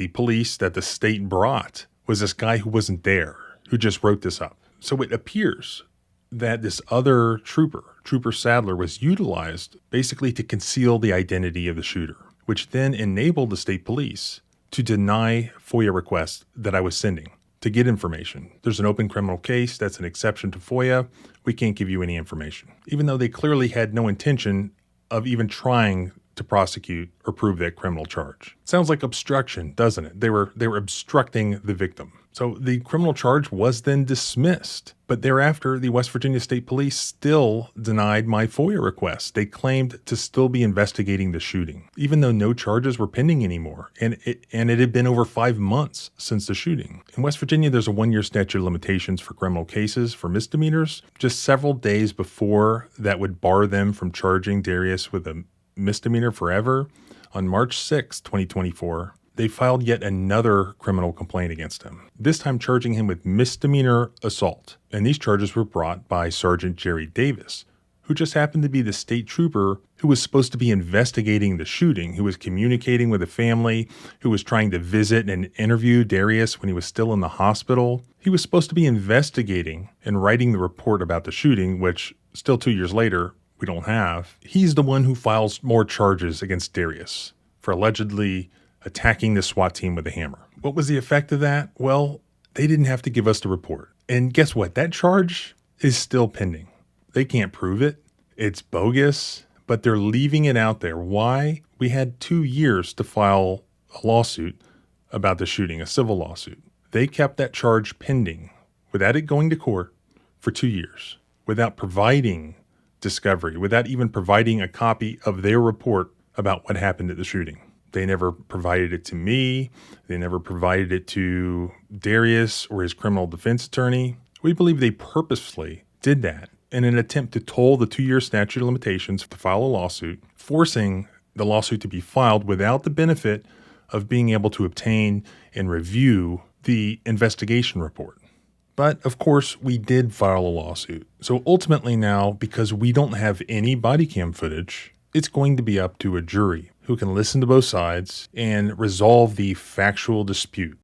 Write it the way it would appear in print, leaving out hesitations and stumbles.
The police that the state brought was this guy who wasn't there, who just wrote this up. So it appears that this other Trooper Sadler, was utilized basically to conceal the identity of the shooter, which then enabled the state police to deny FOIA requests that I was sending to get information. There's an open criminal case. That's an exception to FOIA. We can't give you any information, even though they clearly had no intention of even trying to prosecute or prove that criminal charge. Sounds like obstruction, doesn't it? They were obstructing the victim. So the criminal charge was then dismissed. But thereafter, the West Virginia State Police still denied my FOIA request. They claimed to still be investigating the shooting, even though no charges were pending anymore. And it had been over 5 months since the shooting. In West Virginia, there's a 1-year statute of limitations for criminal cases for misdemeanors. Just several days before that would bar them from charging Darius with a misdemeanor forever, on March 6, 2024, they filed yet another criminal complaint against him, this time charging him with misdemeanor assault. And these charges were brought by Sergeant Jerry Davis, who just happened to be the state trooper who was supposed to be investigating the shooting, who was communicating with the family, who was trying to visit and interview Darius when he was still in the hospital. He was supposed to be investigating and writing the report about the shooting, which still 2 years later, we don't have. He's the one who files more charges against Darius for allegedly attacking the SWAT team with a hammer. What was the effect of that? Well, they didn't have to give us the report. And guess what? That charge is still pending. They can't prove it. It's bogus, but they're leaving it out there. Why? We had 2 years to file a lawsuit about the shooting, a civil lawsuit. They kept that charge pending without it going to court for 2 years, without providing discovery, without even providing a copy of their report about what happened at the shooting. They never provided it to me. They never provided it to Darius or his criminal defense attorney. We believe they purposefully did that in an attempt to toll the 2-year statute of limitations to file a lawsuit, forcing the lawsuit to be filed without the benefit of being able to obtain and review the investigation report. But of course, we did file a lawsuit. So ultimately now, because we don't have any body cam footage, it's going to be up to a jury who can listen to both sides and resolve the factual dispute.